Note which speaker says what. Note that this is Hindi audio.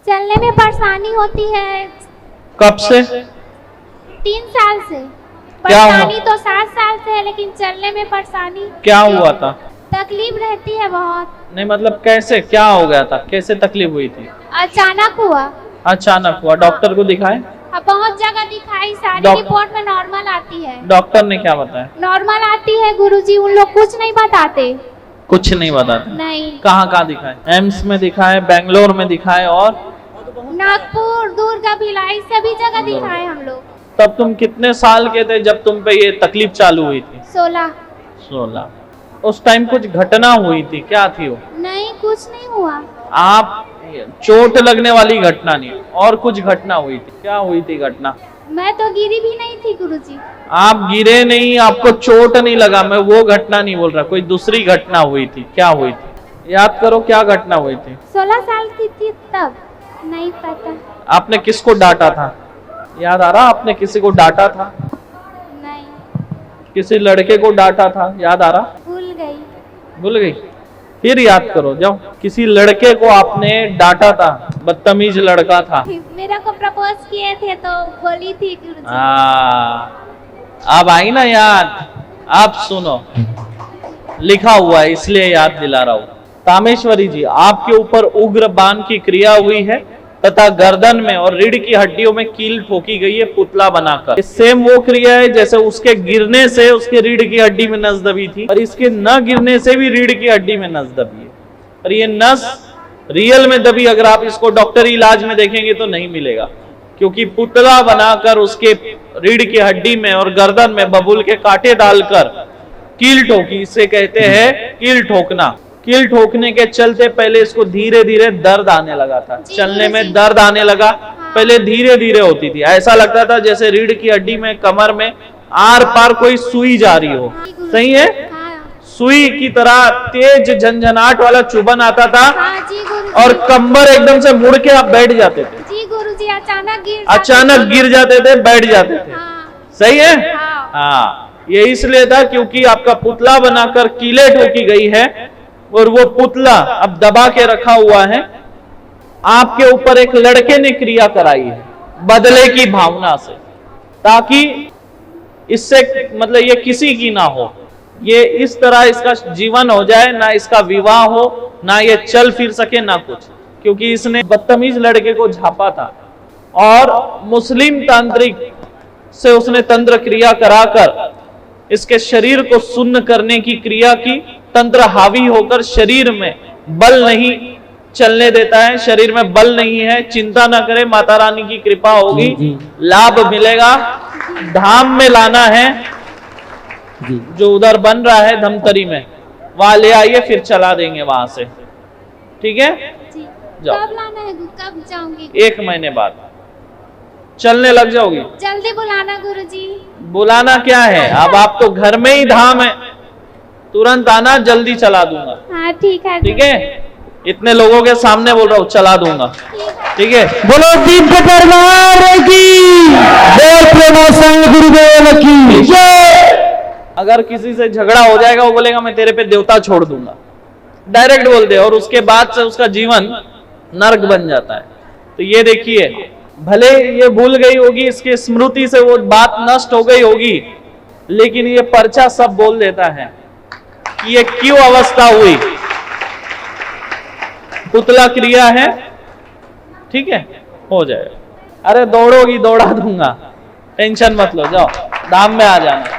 Speaker 1: चलने में परेशानी होती है।
Speaker 2: कब से?
Speaker 1: 3 साल से।
Speaker 2: क्या हुआ?
Speaker 1: परेशानी तो 7 साल से है, लेकिन चलने में परेशानी।
Speaker 2: क्या हुआ था?
Speaker 1: तकलीफ रहती है बहुत।
Speaker 2: नहीं मतलब कैसे, क्या हो गया था, कैसे तकलीफ हुई थी?
Speaker 1: अचानक हुआ।
Speaker 2: अचानक हुआ। डॉक्टर को दिखाए?
Speaker 1: अब बहुत जगह दिखाई, सारी रिपोर्ट में नॉर्मल आती है।
Speaker 2: डॉक्टर ने क्या बताया?
Speaker 1: नॉर्मल आती है गुरुजी, उन लोग कुछ नहीं बताते।
Speaker 2: कुछ नहीं बताते?
Speaker 1: नहीं।
Speaker 2: कहाँ कहाँ दिखाए? एम्स में दिखाए, बेंगलोर में दिखाए, और
Speaker 1: नागपुर, दुर्ग, भिलाई, सभी जगह दिखाए हम लोग।
Speaker 2: तब तुम कितने साल के थे जब तुम पे ये तकलीफ चालू हुई थी?
Speaker 1: 16।
Speaker 2: उस टाइम कुछ घटना हुई थी, क्या थी वो?
Speaker 1: नहीं, कुछ नहीं हुआ।
Speaker 2: आप चोट लगने वाली घटना नहीं, और कुछ घटना हुई थी? क्या हुई थी घटना?
Speaker 1: मैं तो गिरी भी नहीं थी गुरुजी।
Speaker 2: आप गिरे नहीं, आपको चोट नहीं लगा, मैं वो घटना नहीं बोल रहा, कोई दूसरी घटना हुई थी। क्या हुई थी? याद करो क्या घटना हुई थी।
Speaker 1: 16 साल की थी तब। नहीं पता।
Speaker 2: आपने किसको डांटा था? याद आ रहा? आपने किसी को डांटा था?
Speaker 1: नहीं।
Speaker 2: किसी लड़के को डांटा था? याद आ रहा?
Speaker 1: भूल गई।
Speaker 2: भूल गई? फिर याद करो। जाओ, किसी लड़के को आपने डांटा था, बदतमीज लड़का था।
Speaker 1: मेरा को प्रपोज किए थे तो बोली थी गुरुजी।
Speaker 2: अब आई ना याद। आप सुनो, लिखा हुआ है इसलिए याद दिला रहा हूं। कामेश्वरी जी, आपके ऊपर उग्र बाण की क्रिया हुई है तथा गर्दन में और रीढ़ की हड्डियों में कील ठोकी गई है पुतला बनाकर। सेम वो क्रिया है जैसे उसके गिरने से उसके रीढ़ की हड्डी में नस दबी थी, और इसके न गिरने से भी रीढ़ की हड्डी में नस दबी है। और ये नस रियल में दबी, अगर आप इसको डॉक्टरी इलाज में देखेंगे तो नहीं मिलेगा, क्योंकि पुतला बनाकर उसके रीढ़ की हड्डी में और गर्दन में बबूल के कांटे डालकर कील ठोकी। इसे कहते हैं कील ठोकना। कील ठोकने के चलते पहले इसको धीरे धीरे दर्द आने लगा था, चलने में दर्द आने लगा। पहले धीरे धीरे होती थी, ऐसा लगता था जैसे रीढ़ की हड्डी में, कमर में आर पार कोई सुई जा रही हो। सही है? सुई की तरह तेज झंझनाट वाला चुभन आता था। और कंबर एकदम से मुड़ के आप बैठ जाते थे।
Speaker 1: जी गुरुजी,
Speaker 2: अचानक गिर जाते थे, बैठ जाते थे। सही है? हाँ, ये इसलिए था क्योंकि आपका पुतला बनाकर कीले ठोकी गई है, और वो पुतला अब दबा के रखा हुआ है। आपके ऊपर एक लड़के ने क्रिया कराई है बदले की भावना से, ताकि इससे मतलब ये किसी की ना हो, ये इस तरह इसका जीवन हो जाए, ना इसका विवाह हो, ना ये चल फिर सके, ना कुछ। क्योंकि इसने बदतमीज लड़के को झापा था, और मुस्लिम तांत्रिक से उसने तंत्र क्रिया कराकर इसके शरीर को सुन्न करने की क्रिया की। तंत्र हावी होकर शरीर में बल नहीं चलने देता है, शरीर में बल नहीं है। चिंता ना करें, माता रानी की कृपा होगी, लाभ मिलेगा। धाम में लाना है, जो उधर बन रहा है धमतरी में, वहां ले आइए, फिर चला देंगे वहां से। ठीक है?
Speaker 1: जाओ। कब लाना है? कब जाऊंगी?
Speaker 2: 1 महीने बाद चलने लग जाओगी।
Speaker 1: जल्दी बुलाना गुरुजी।
Speaker 2: बुलाना क्या है, अब आप तो घर में ही धाम है, तुरंत आना, जल्दी चला दूंगा।
Speaker 1: हाँ ठीक है।
Speaker 2: ठीक है? इतने लोगों के सामने बोल रहा हूँ, चला दूंगा। ठीक है?
Speaker 3: बोलो दिव्य दरबार की, बोल प्रेमो संग गुरुदेव की जय।
Speaker 2: अगर किसी से झगड़ा हो जाएगा, वो बोलेगा मैं तेरे पे देवता छोड़ दूंगा, डायरेक्ट बोल दे, और उसके बाद से उसका जीवन नरक बन जाता है। तो ये देखिए, भले ये भूल गई होगी, इसकी स्मृति से वो बात नष्ट हो गई होगी, लेकिन ये पर्चा सब बोल देता है कि ये क्यों अवस्था हुई। पुतला क्रिया है। ठीक है? हो जाएगा। अरे दौड़ोगी, दौड़ा दूंगा, टेंशन मत लो, जाओ धाम में आ जाना।